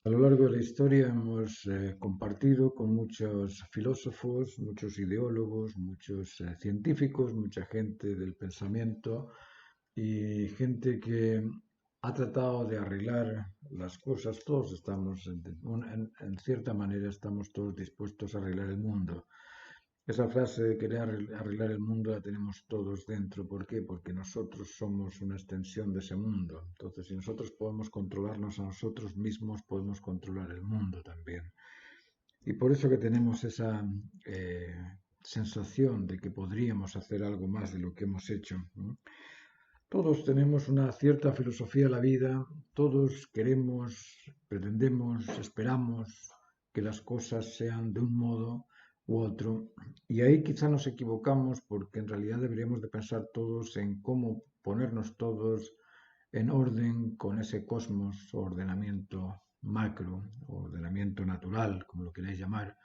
A lo largo de la historia hemos compartido con muchos filósofos, muchos ideólogos, muchos científicos, mucha gente del pensamiento y gente que ha tratado de arreglar las cosas. Todos estamos, en cierta manera, estamos todos dispuestos a arreglar el mundo. Esa frase de querer arreglar el mundo la tenemos todos dentro. ¿Por qué? Porque nosotros somos una extensión de ese mundo. Entonces, si nosotros podemos controlarnos a nosotros mismos, podemos controlar el mundo también. Y por eso que tenemos esa eh, sensación de que podríamos hacer algo más de lo que hemos hecho, ¿no? Todos tenemos una cierta filosofía de la vida, todos queremos, pretendemos, esperamos que las cosas sean de un modo u otro, y ahí quizá nos equivocamos porque en realidad deberíamos de pensar todos en cómo ponernos todos en orden con ese cosmos o ordenamiento macro, o ordenamiento natural, como lo queráis llamar.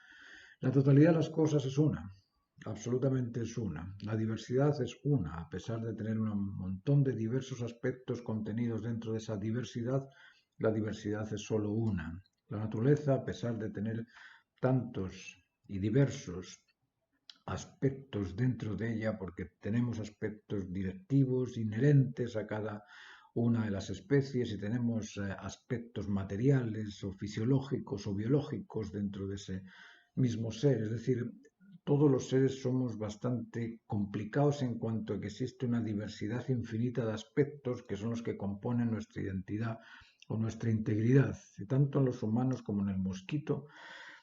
La totalidad de las cosas es una, absolutamente es una. La diversidad es una, a pesar de tener un montón de diversos aspectos contenidos dentro de esa diversidad, la diversidad es solo una. La naturaleza, a pesar de tener tantos y diversos aspectos dentro de ella, porque tenemos aspectos directivos inherentes a cada una de las especies y tenemos aspectos materiales o fisiológicos o biológicos dentro de ese mismo ser. Es decir, todos los seres somos bastante complicados en cuanto a que existe una diversidad infinita de aspectos que son los que componen nuestra identidad o nuestra integridad, y tanto en los humanos como en el mosquito.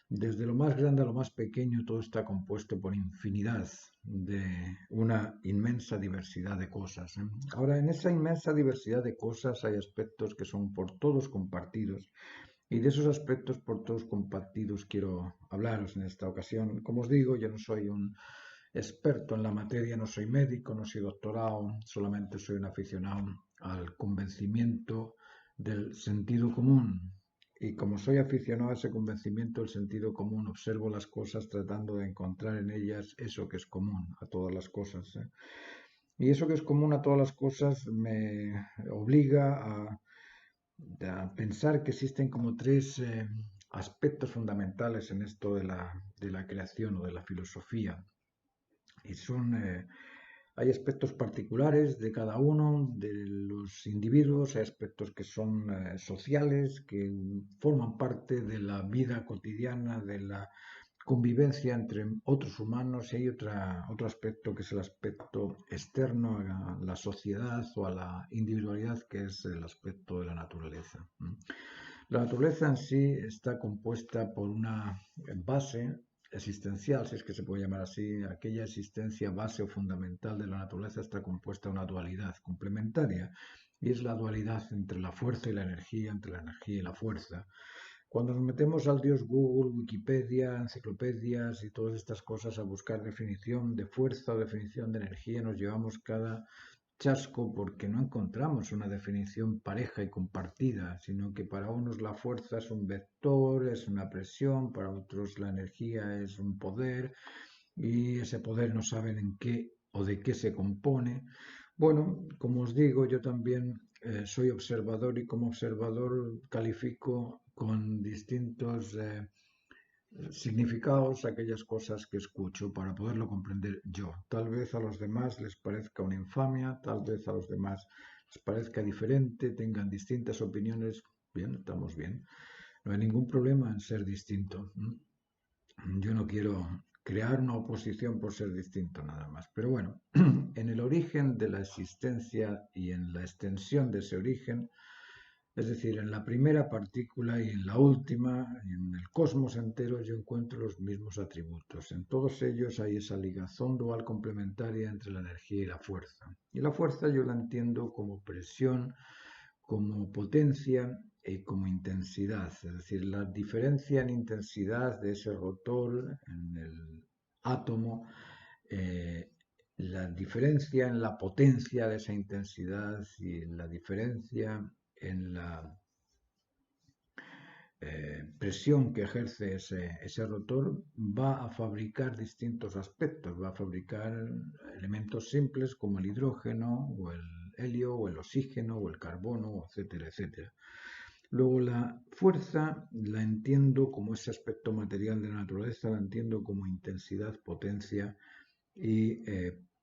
Desde lo más grande a lo más pequeño, todo está compuesto por infinidad de una inmensa diversidad de cosas, ¿eh? Ahora, en esa inmensa diversidad de cosas hay aspectos que son por todos compartidos, y de esos aspectos por todos compartidos quiero hablaros en esta ocasión. Como os digo, yo no soy un experto en la materia, no soy médico, no soy doctorado, solamente soy un aficionado al convencimiento del sentido común. Y como soy aficionado a ese convencimiento del sentido común, observo las cosas tratando de encontrar en ellas eso que es común a todas las cosas, ¿eh? Y eso que es común a todas las cosas me obliga a pensar que existen como tres aspectos fundamentales en esto de la creación o de la filosofía. Y hay aspectos particulares de cada uno de los individuos, hay aspectos que son sociales, que forman parte de la vida cotidiana, de la convivencia entre otros humanos, y hay otro aspecto que es el aspecto externo a la sociedad o a la individualidad, que es el aspecto de la naturaleza. La naturaleza en sí está compuesta por una base existencial, si es que se puede llamar así. Aquella existencia base o fundamental de la naturaleza está compuesta de una dualidad complementaria, y es la dualidad entre la fuerza y la energía, entre la energía y la fuerza. Cuando nos metemos al dios Google, Wikipedia, enciclopedias y todas estas cosas a buscar definición de fuerza o definición de energía, nos llevamos cada chasco porque no encontramos una definición pareja y compartida, sino que para unos la fuerza es un vector, es una presión, para otros la energía es un poder, y ese poder no saben en qué o de qué se compone. Bueno, como os digo, yo también soy observador, y como observador califico con distintos significados aquellas cosas que escucho para poderlo comprender yo. Tal vez a los demás les parezca una infamia, tal vez a los demás les parezca diferente, tengan distintas opiniones. Bien, estamos bien. No hay ningún problema en ser distinto. Yo no quiero crear una oposición por ser distinto nada más. Pero bueno, en el origen de la existencia y en la extensión de ese origen, es decir, en la primera partícula y en la última, en el cosmos entero, yo encuentro los mismos atributos. En todos ellos hay esa ligazón dual complementaria entre la energía y la fuerza. Y la fuerza yo la entiendo como presión, como potencia y como intensidad. Es decir, la diferencia en intensidad de ese rotor en el átomo, eh, la diferencia en la potencia de esa intensidad y la diferencia en la presión que ejerce ese rotor va a fabricar distintos aspectos, va a fabricar elementos simples como el hidrógeno o el helio o el oxígeno o el carbono, etcétera, etcétera. Luego la fuerza la entiendo como ese aspecto material de la naturaleza, la entiendo como intensidad, potencia y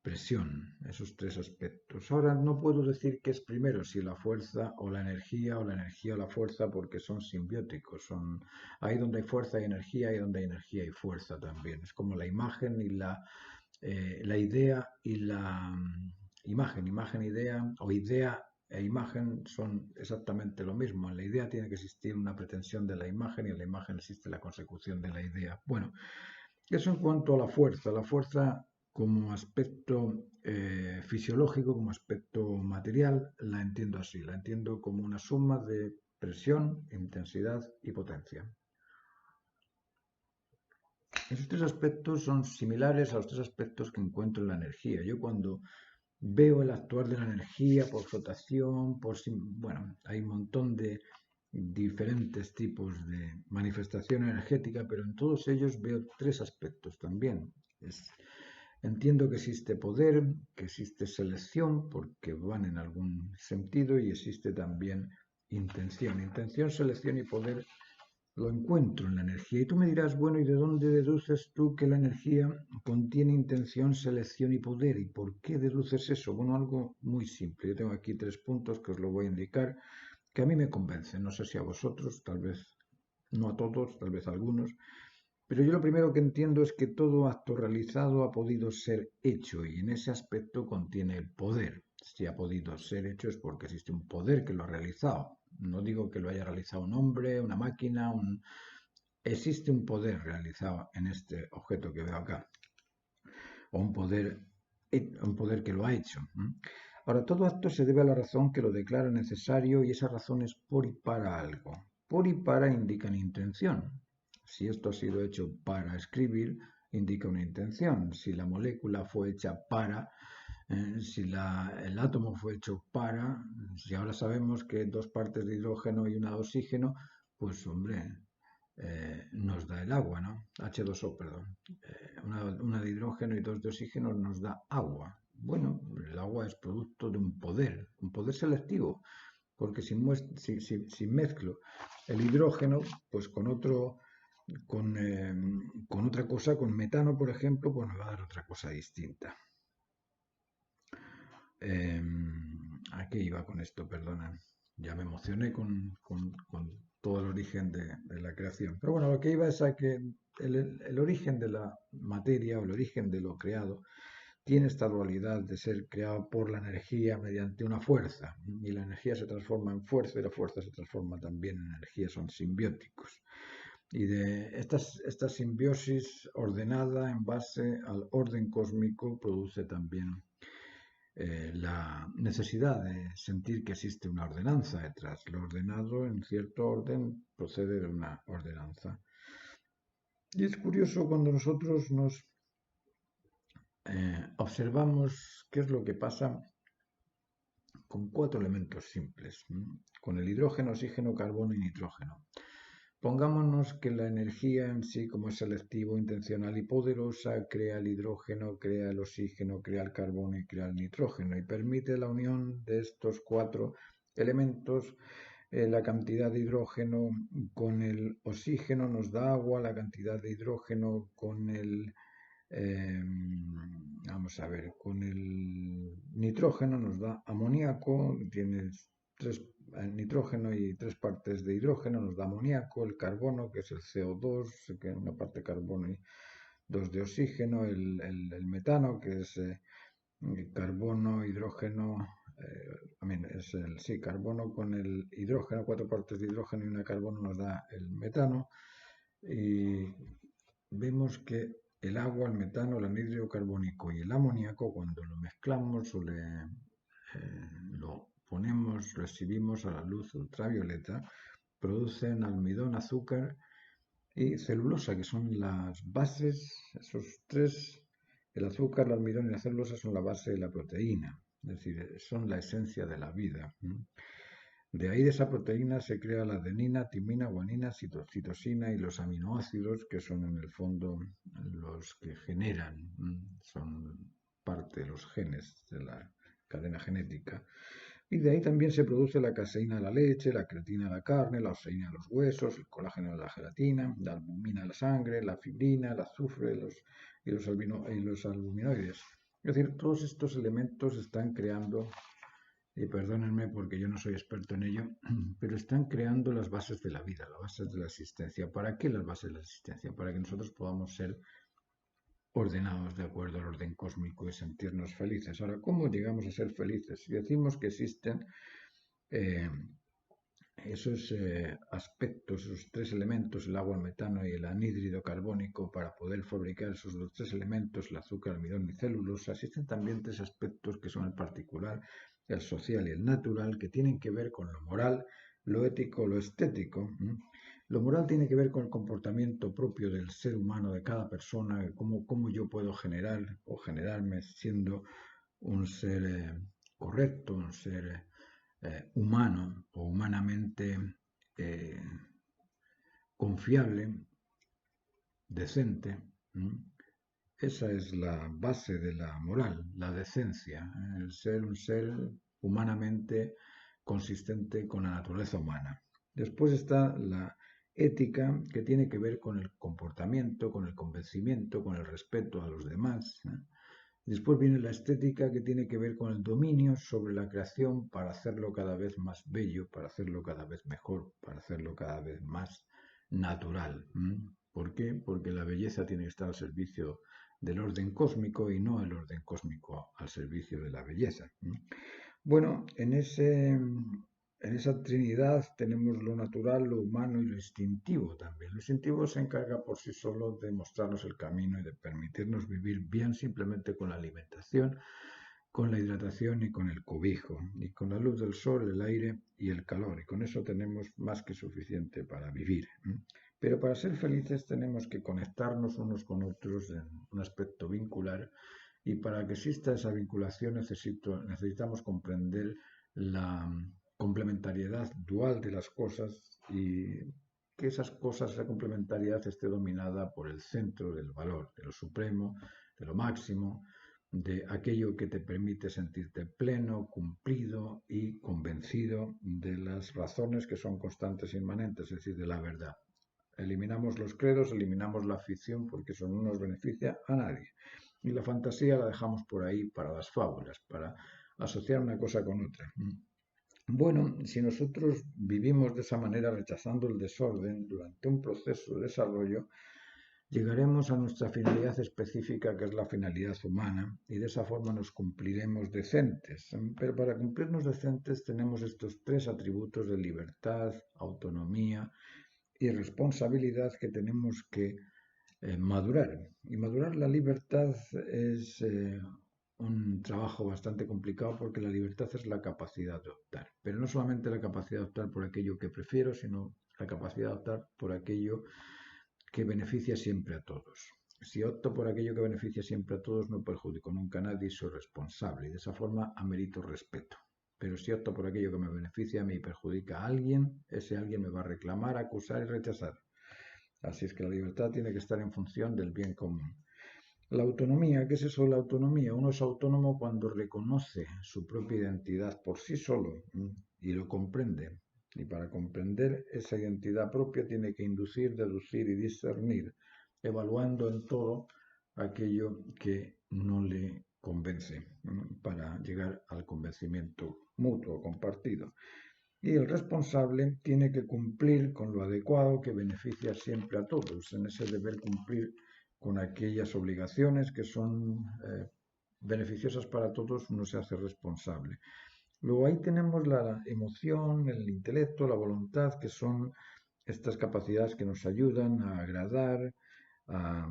presión, esos tres aspectos. Ahora no puedo decir qué es primero, si la fuerza o la energía, o la energía o la fuerza, porque son simbióticos, son ahí donde hay fuerza hay energía, y donde hay energía hay fuerza también. Es como la imagen y la idea y la imagen, idea, o idea e imagen son exactamente lo mismo. En la idea tiene que existir una pretensión de la imagen y en la imagen existe la consecución de la idea. Bueno, eso en cuanto a la fuerza como aspecto fisiológico, como aspecto material, la entiendo así, la entiendo como una suma de presión, intensidad y potencia. Esos tres aspectos son similares a los tres aspectos que encuentro en la energía. Yo cuando veo el actuar de la energía por flotación, bueno, hay un montón de diferentes tipos de manifestación energética, pero en todos ellos veo tres aspectos también. Entiendo que existe poder, que existe selección, porque van en algún sentido, y existe también intención. Intención, selección y poder lo encuentro en la energía. Y tú me dirás, bueno, ¿y de dónde deduces tú que la energía contiene intención, selección y poder? ¿Y por qué deduces eso? Bueno, algo muy simple. Yo tengo aquí 3 puntos que os lo voy a indicar, que a mí me convencen. No sé si a vosotros, tal vez no a todos, tal vez a algunos. Pero yo lo primero que entiendo es que todo acto realizado ha podido ser hecho, y en ese aspecto contiene el poder. Si ha podido ser hecho es porque existe un poder que lo ha realizado. No digo que lo haya realizado un hombre, una máquina, existe un poder realizado en este objeto que veo acá, o un poder que lo ha hecho. Ahora, todo acto se debe a la razón que lo declara necesario, y esa razón es por y para algo. Por y para indican intención. Si esto ha sido hecho para escribir, indica una intención. Si la molécula fue hecha para, si el átomo fue hecho para, si ahora sabemos que 2 partes de hidrógeno y una de oxígeno, pues hombre, nos da el agua, ¿no? H2O, perdón. Una de hidrógeno y 2 de oxígeno nos da agua. Bueno, el agua es producto de un poder selectivo, porque si mezclo el hidrógeno pues con otra cosa, con metano, por ejemplo, pues me va a dar otra cosa distinta. ¿A qué iba con esto? Perdona. Ya me emocioné con todo el origen de la creación. Pero bueno, lo que iba es a que el origen de la materia, o el origen de lo creado, tiene esta dualidad de ser creado por la energía mediante una fuerza. Y la energía se transforma en fuerza, y la fuerza se transforma también en energía. Son simbióticos. Y de esta simbiosis ordenada en base al orden cósmico produce también la necesidad de sentir que existe una ordenanza detrás. Lo ordenado en cierto orden procede de una ordenanza. Y es curioso cuando nosotros nos observamos qué es lo que pasa con 4 elementos simples, con el hidrógeno, oxígeno, carbono y nitrógeno. Pongámonos que la energía en sí, como es selectivo, intencional y poderosa, crea el hidrógeno, crea el oxígeno, crea el carbono y crea el nitrógeno, y permite la unión de estos 4 elementos. La cantidad de hidrógeno con el oxígeno nos da agua, la cantidad de hidrógeno con el vamos a ver, con el nitrógeno nos da amoníaco. Tienes nitrógeno y 3 partes de hidrógeno, nos da amoníaco. El carbono, que es el CO2, que es una parte de carbono y 2 de oxígeno. El metano, que es carbono, hidrógeno, sí, carbono con el hidrógeno, 4 partes de hidrógeno y una de carbono nos da el metano. Y vemos que el agua, el metano, el anhídrido carbónico y el amoníaco, cuando lo mezclamos o lo ponemos, lo exhibimos a la luz ultravioleta, producen almidón, azúcar y celulosa, que son las bases. Esos 3, el azúcar, el almidón y la celulosa, son la base de la proteína, es decir, son la esencia de la vida. De ahí, de esa proteína, se crea la adenina, timina, guanina, citosina y los aminoácidos, que son en el fondo los que son parte de los genes de la cadena genética. Y de ahí también se produce la caseína de la leche, la creatina de la carne, la oseína de los huesos, el colágeno de la gelatina, la albumina de la sangre, la fibrina, el azufre y los albuminoides. Es decir, todos estos elementos están creando, y perdónenme porque yo no soy experto en ello, pero están creando las bases de la vida, las bases de la existencia. ¿Para qué las bases de la existencia? Para que nosotros podamos ser ordenados de acuerdo al orden cósmico y sentirnos felices. Ahora, ¿cómo llegamos a ser felices? Si decimos que existen eh, esos aspectos, esos tres elementos, el agua, el metano y el anhídrido carbónico, para poder fabricar esos dos tres elementos, el azúcar, el almidón y celulosa, existen también tres aspectos que son el particular, el social y el natural, que tienen que ver con lo moral, lo ético, lo estético. Lo moral tiene que ver con el comportamiento propio del ser humano, de cada persona, cómo yo puedo generar o generarme siendo un ser correcto, un ser humano o humanamente eh, confiable, decente. ¿Mm? Esa es la base de la moral, la decencia, el ser un ser humanamente consistente con la naturaleza humana. Después está la ética, que tiene que ver con el comportamiento, con el convencimiento, con el respeto a los demás. Después viene la estética, que tiene que ver con el dominio sobre la creación para hacerlo cada vez más bello, para hacerlo cada vez mejor, para hacerlo cada vez más natural. ¿Por qué? Porque la belleza tiene que estar al servicio del orden cósmico y no el orden cósmico al servicio de la belleza. Bueno, en esa trinidad tenemos lo natural, lo humano y lo instintivo también. Lo instintivo se encarga por sí solo de mostrarnos el camino y de permitirnos vivir bien simplemente con la alimentación, con la hidratación y con el cobijo, y con la luz del sol, el aire y el calor. Y con eso tenemos más que suficiente para vivir. Pero para ser felices tenemos que conectarnos unos con otros en un aspecto vincular, y para que exista esa vinculación necesitamos comprender la complementariedad dual de las cosas, y que esas cosas, esa complementariedad esté dominada por el centro del valor, de lo supremo, de lo máximo, de aquello que te permite sentirte pleno, cumplido y convencido de las razones que son constantes e inmanentes, es decir, de la verdad. Eliminamos los credos, eliminamos la ficción, porque eso no nos beneficia a nadie. Y la fantasía la dejamos por ahí para las fábulas, para asociar una cosa con otra. Bueno, si nosotros vivimos de esa manera, rechazando el desorden durante un proceso de desarrollo, llegaremos a nuestra finalidad específica, que es la finalidad humana, y de esa forma nos cumpliremos decentes. Pero para cumplirnos decentes tenemos estos tres atributos de libertad, autonomía y responsabilidad que tenemos que madurar. Y madurar la libertad es un trabajo bastante complicado, porque la libertad es la capacidad de optar. Pero no solamente la capacidad de optar por aquello que prefiero, sino la capacidad de optar por aquello que beneficia siempre a todos. Si opto por aquello que beneficia siempre a todos, no perjudico nunca a nadie y soy responsable. Y de esa forma amerito respeto. Pero si opto por aquello que me beneficia a mí y perjudica a alguien, ese alguien me va a reclamar, acusar y rechazar. Así es que la libertad tiene que estar en función del bien común. La autonomía, ¿qué es eso de la autonomía? Uno es autónomo cuando reconoce su propia identidad por sí solo y lo comprende. Y para comprender esa identidad propia tiene que inducir, deducir y discernir, evaluando en todo aquello que no le convence, para llegar al convencimiento mutuo, compartido. Y el responsable tiene que cumplir con lo adecuado que beneficia siempre a todos, en ese deber cumplir con aquellas obligaciones que son beneficiosas para todos. Uno se hace responsable. Luego ahí tenemos la emoción, el intelecto, la voluntad, que son estas capacidades que nos ayudan a agradar, a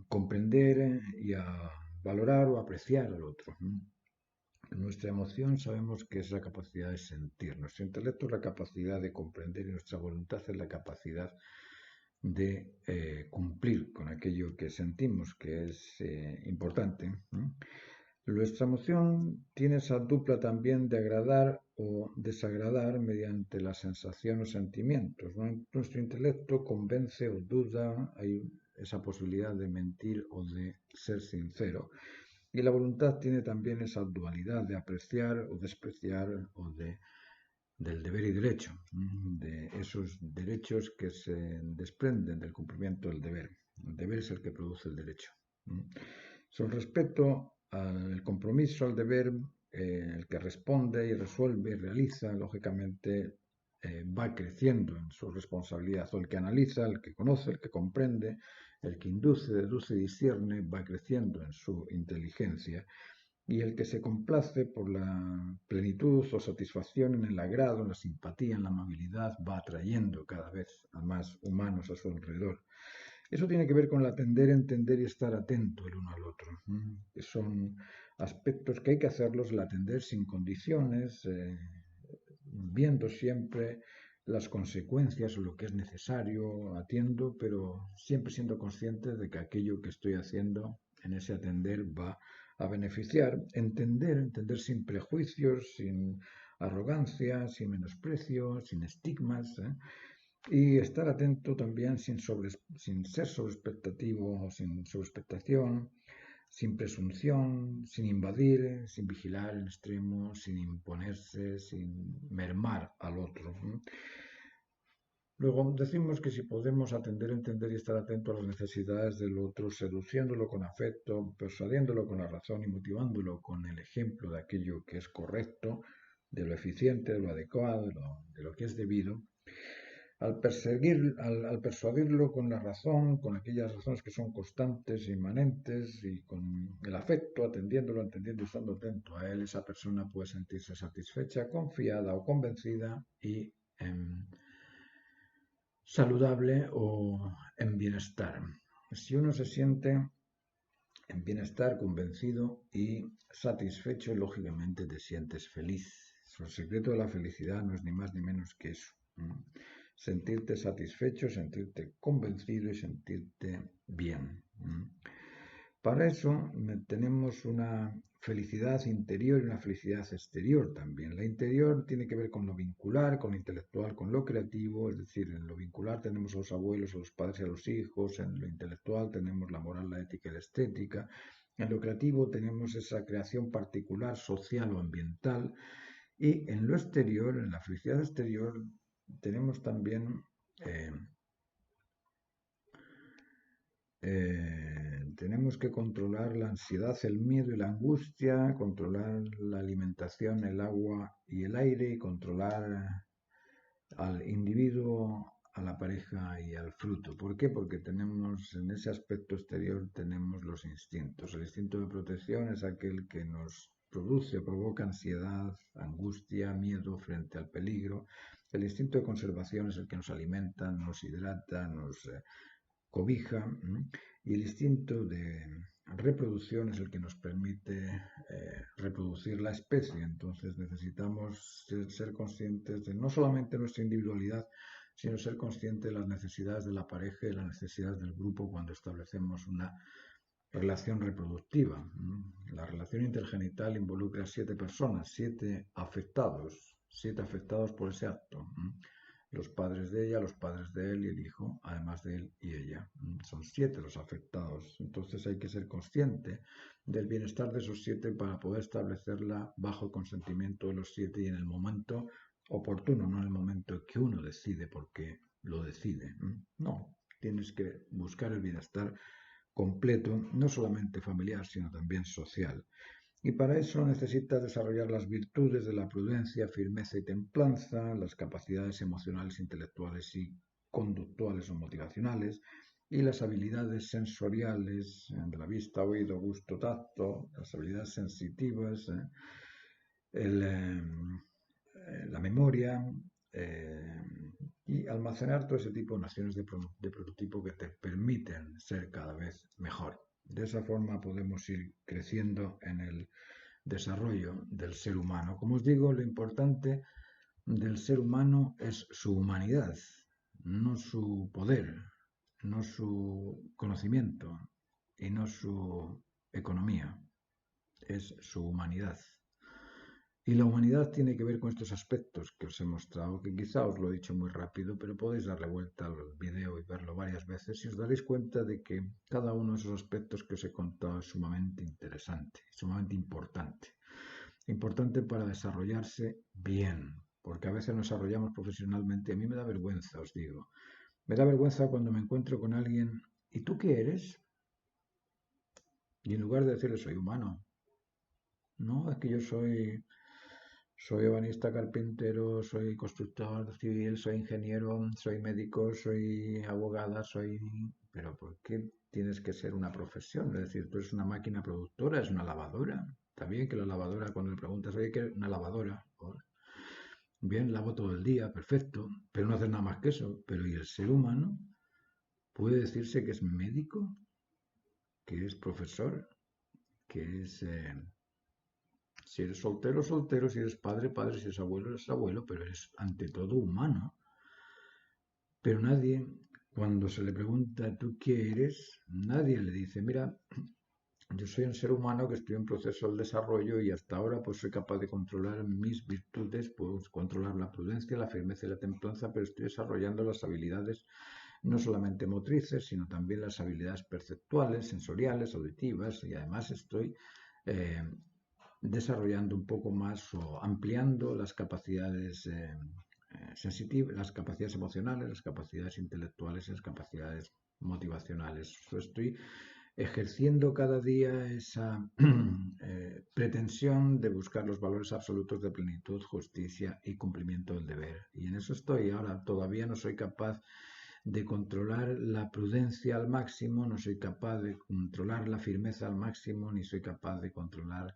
comprender y a valorar o apreciar al otro. Nuestra emoción sabemos que es la capacidad de sentir, nuestro intelecto es la capacidad de comprender, y nuestra voluntad es la capacidad de cumplir con aquello que sentimos, que es importante. Nuestra emoción tiene esa dupla también de agradar o desagradar mediante la sensación o sentimientos, ¿no? Nuestro intelecto convence o duda, hay esa posibilidad de mentir o de ser sincero. Y la voluntad tiene también esa dualidad de apreciar o despreciar o del deber y derecho, de esos derechos que se desprenden del cumplimiento del deber. El deber es el que produce el derecho. Son respeto al compromiso, al deber, el que responde y resuelve y realiza, lógicamente, va creciendo en su responsabilidad, o el que analiza, el que conoce, el que comprende, el que induce, deduce y discierne, va creciendo en su inteligencia, y el que se complace por la plenitud o satisfacción en el agrado, en la simpatía, en la amabilidad, va atrayendo cada vez a más humanos a su alrededor. Eso tiene que ver con el atender, entender y estar atento el uno al otro, que son aspectos que hay que hacerlos, el atender sin condiciones, viendo siempre las consecuencias o lo que es necesario, atiendo, pero siempre siendo consciente de que aquello que estoy haciendo en ese atender va a beneficiar, entender sin prejuicios, sin arrogancia, sin menosprecio, sin estigmas, y estar atento también sin ser sobreexpectativo, sin sobreexpectación, sin presunción, sin invadir, sin vigilar en extremo, sin imponerse, sin mermar al otro. Luego decimos que si podemos atender, entender y estar atento a las necesidades del otro, seduciéndolo con afecto, persuadiéndolo con la razón y motivándolo con el ejemplo de aquello que es correcto, de lo eficiente, de lo adecuado, de lo que es debido, al persuadirlo con la razón, con aquellas razones que son constantes, inmanentes, y con el afecto, atendiéndolo, entendiendo y estando atento a él, esa persona puede sentirse satisfecha, confiada o convencida y saludable o en bienestar. Si uno se siente en bienestar, convencido y satisfecho, lógicamente te sientes feliz. El secreto de la felicidad no es ni más ni menos que eso. Sentirte satisfecho, sentirte convencido y sentirte bien. Para eso tenemos una felicidad interior y una felicidad exterior también. La interior tiene que ver con lo vincular, con lo intelectual, con lo creativo, es decir, en lo vincular tenemos a los abuelos, a los padres y a los hijos, en lo intelectual tenemos la moral, la ética y la estética, en lo creativo tenemos esa creación particular, social o ambiental, y en lo exterior, en la felicidad exterior, tenemos también eh, tenemos que controlar la ansiedad, el miedo y la angustia, controlar la alimentación, el agua y el aire, y controlar al individuo, a la pareja y al fruto. ¿Por qué? Porque tenemos en ese aspecto exterior tenemos los instintos. El instinto de protección es aquel que nos produce, provoca ansiedad, angustia, miedo frente al peligro. El instinto de conservación es el que nos alimenta, nos hidrata, nos cobija, y el instinto de reproducción es el que nos permite reproducir la especie. Entonces necesitamos ser conscientes de no solamente nuestra individualidad, sino ser conscientes de las necesidades de la pareja y las necesidades del grupo cuando establecemos una relación reproductiva. La relación intergenital involucra 7 personas, 7 afectados por ese acto. Los padres de ella, los padres de él y el hijo, además de él y ella. Son 7 los afectados. Entonces hay que ser consciente del bienestar de esos 7 para poder establecerla bajo el consentimiento de los 7 y en el momento oportuno, no en el momento que uno decide porque lo decide. No, tienes que buscar el bienestar completo, no solamente familiar, sino también social. Y para eso necesitas desarrollar las virtudes de la prudencia, firmeza y templanza, las capacidades emocionales, intelectuales y conductuales o motivacionales, y las habilidades sensoriales de la vista, oído, gusto, tacto, las habilidades sensitivas, la memoria, y almacenar todo ese tipo de nociones de prototipo que te permiten ser cada vez mejor. De esa forma podemos ir creciendo en el desarrollo del ser humano. Como os digo, lo importante del ser humano es su humanidad, no su poder, no su conocimiento y no su economía, es su humanidad. Y la humanidad tiene que ver con estos aspectos que os he mostrado, que quizá os lo he dicho muy rápido, pero podéis darle vuelta al video y verlo varias veces y os daréis cuenta de que cada uno de esos aspectos que os he contado es sumamente interesante, sumamente importante. Importante para desarrollarse bien, porque a veces nos desarrollamos profesionalmente. A mí me da vergüenza, os digo. Me da vergüenza cuando me encuentro con alguien, ¿y tú qué eres? Y en lugar de decirle, soy humano, no, es que yo soy ebanista, carpintero, soy constructor civil, soy ingeniero, soy médico, soy abogada, soy... Pero ¿por qué tienes que ser una profesión? Es decir, tú eres una máquina productora, es una lavadora. Está bien que la lavadora, cuando le preguntas, oye, ¿qué es una lavadora? Pues, bien, lavo todo el día, perfecto, pero no haces nada más que eso. Pero ¿y el ser humano? ¿Puede decirse que es médico? ¿Que es profesor? ¿Que es... si eres soltero, soltero, si eres padre, padre, si eres abuelo, eres abuelo, pero eres ante todo humano. Pero nadie, cuando se le pregunta ¿tú qué eres? Nadie le dice, mira, yo soy un ser humano que estoy en proceso de desarrollo y hasta ahora pues soy capaz de controlar mis virtudes, puedo controlar la prudencia, la firmeza y la templanza, pero estoy desarrollando las habilidades no solamente motrices, sino también las habilidades perceptuales, sensoriales, auditivas y además estoy eh, desarrollando un poco más o ampliando las capacidades sensitivas, las capacidades emocionales, las capacidades intelectuales y las capacidades motivacionales. Estoy ejerciendo cada día esa pretensión de buscar los valores absolutos de plenitud, justicia y cumplimiento del deber. Y en eso estoy. Ahora todavía no soy capaz de controlar la prudencia al máximo, no soy capaz de controlar la firmeza al máximo, ni soy capaz de controlar,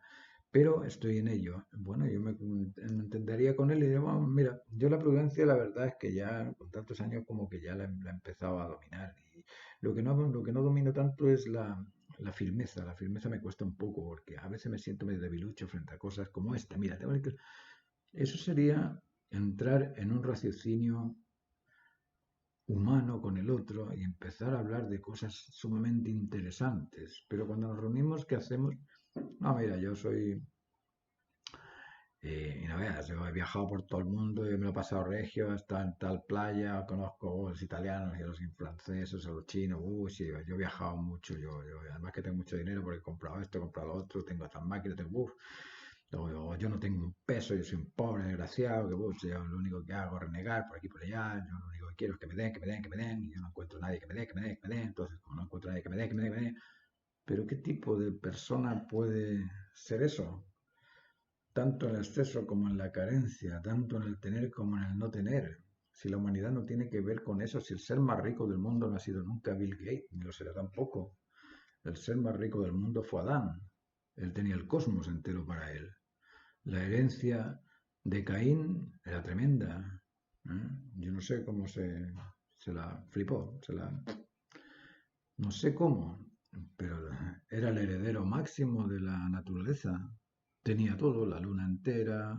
pero estoy en ello. Bueno, yo me entendería con él y diría, bueno, mira, yo la prudencia la verdad es que ya con tantos años como que ya la he empezado a dominar. Y lo que no domino tanto es la firmeza. La firmeza me cuesta un poco porque a veces me siento medio debilucho frente a cosas como esta. Mira, eso sería entrar en un raciocinio humano con el otro y empezar a hablar de cosas sumamente interesantes. Pero cuando nos reunimos, ¿qué hacemos? No, mira, yo soy... y no veas, yo he viajado por todo el mundo, yo me lo he pasado regio, he estado en tal playa, conozco a los italianos y a los franceses, a los chinos, sí, yo he viajado mucho, además que tengo mucho dinero porque he comprado esto, he comprado lo otro, tengo estas máquinas, tengo, yo no tengo un peso, yo soy un pobre desgraciado, que yo lo único que hago es renegar por aquí y por allá, yo lo único que quiero es que me den, que me den, que me den, y yo no encuentro a nadie que me dé, que me dé, que me dé, entonces como no encuentro a nadie que me dé, que me dé, que me dé, pero ¿qué tipo de persona puede ser eso? Tanto en el exceso como en la carencia, tanto en el tener como en el no tener. Si la humanidad no tiene que ver con eso, si el ser más rico del mundo no ha sido nunca Bill Gates, ni lo será tampoco. El ser más rico del mundo fue Adán. Él tenía el cosmos entero para él. La herencia de Caín era tremenda. ¿Eh? Yo no sé cómo se la flipó, no sé cómo, pero era el heredero máximo de la naturaleza. Tenía todo, la luna entera,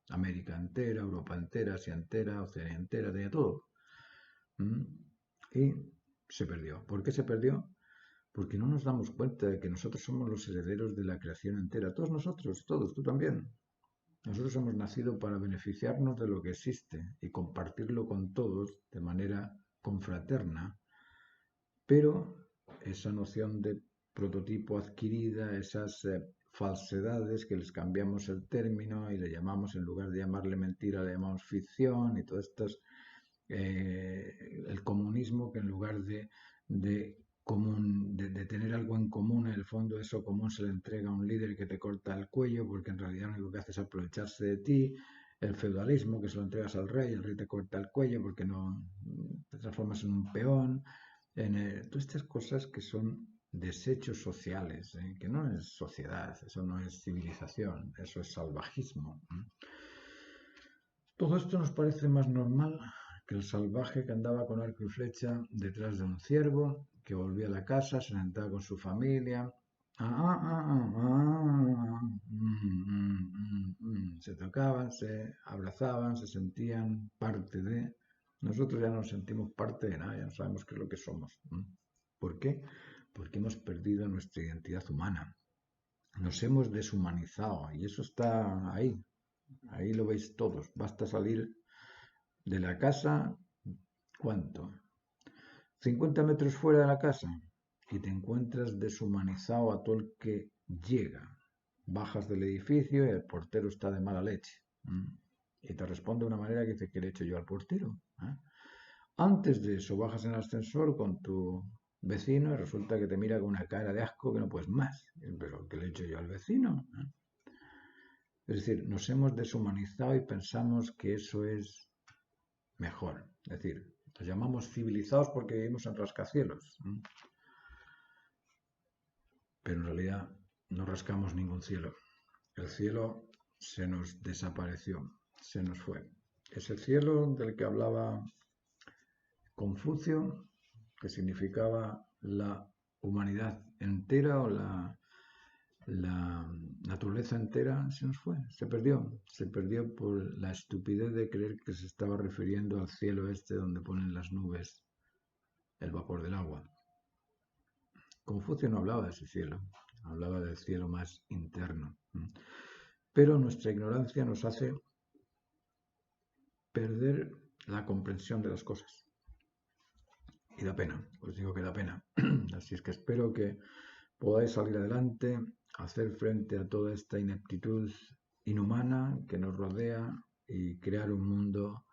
América entera, Europa entera, Asia entera, Oceanía entera, tenía todo. ¿Mm? Y se perdió. ¿Por qué se perdió? Porque no nos damos cuenta de que nosotros somos los herederos de la creación entera. Todos nosotros, todos, tú también. Nosotros hemos nacido para beneficiarnos de lo que existe y compartirlo con todos de manera confraterna, pero esa noción de prototipo adquirida, esas falsedades que les cambiamos el término y le llamamos, en lugar de llamarle mentira, le llamamos ficción y todo esto es el comunismo que en lugar de tener algo en común, en el fondo eso común se le entrega a un líder que te corta el cuello porque en realidad lo único que hace es aprovecharse de ti, el feudalismo que se lo entregas al rey, el rey te corta el cuello porque no te transformas en un peón, todas estas cosas que son desechos sociales, que no es sociedad, eso no es civilización, eso es salvajismo. Todo esto nos parece más normal que el salvaje que andaba con arco y flecha detrás de un ciervo, que volvía a la casa, se sentaba con su familia. Se tocaban, se abrazaban, se sentían parte de... Nosotros ya no nos sentimos parte de nada, ya no sabemos qué es lo que somos. ¿Por qué? Porque hemos perdido nuestra identidad humana. Nos hemos deshumanizado y eso está ahí lo veis todos. Basta salir de la casa, ¿cuánto? 50 metros fuera de la casa y te encuentras deshumanizado a todo el que llega. Bajas del edificio y el portero está de mala leche. Y te responde de una manera que dice, ¿qué le he hecho yo al portero? Antes de eso, bajas en el ascensor con tu vecino y resulta que te mira con una cara de asco que no puedes más. Pero ¿qué le he hecho yo al vecino? Es decir, nos hemos deshumanizado y pensamos que eso es mejor. Es decir, nos llamamos civilizados porque vivimos en rascacielos. Pero en realidad no rascamos ningún cielo. El cielo se nos desapareció, se nos fue. Ese cielo del que hablaba Confucio, que significaba la humanidad entera o la naturaleza entera, se nos fue, se perdió por la estupidez de creer que se estaba refiriendo al cielo este donde ponen las nubes el vapor del agua. Confucio no hablaba de ese cielo, hablaba del cielo más interno. Pero nuestra ignorancia nos hace perder la comprensión de las cosas. Y da pena, os digo que da pena. Así es que espero que podáis salir adelante, hacer frente a toda esta ineptitud inhumana que nos rodea y crear un mundo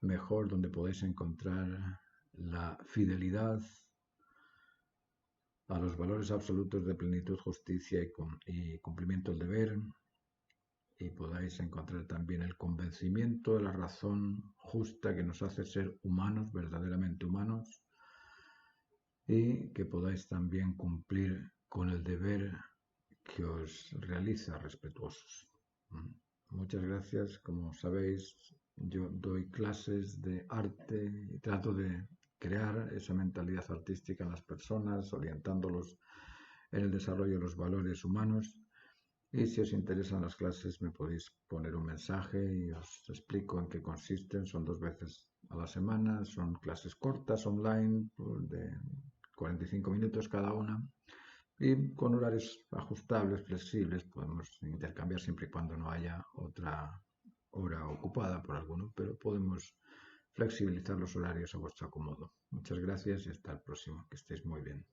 mejor donde podáis encontrar la fidelidad a los valores absolutos de plenitud, justicia y cumplimiento del deber, y podáis encontrar también el convencimiento de la razón justa que nos hace ser humanos, verdaderamente humanos, y que podáis también cumplir con el deber que os realiza respetuosos. Muchas gracias. Como sabéis, yo doy clases de arte y trato de crear esa mentalidad artística en las personas, orientándolos en el desarrollo de los valores humanos. Y si os interesan las clases, me podéis poner un mensaje y os explico en qué consisten. Son 2 veces a la semana, son clases cortas online de 45 minutos cada una y con horarios ajustables, flexibles. Podemos intercambiar siempre y cuando no haya otra hora ocupada por alguno, pero podemos flexibilizar los horarios a vuestro acomodo. Muchas gracias y hasta el próximo. Que estéis muy bien.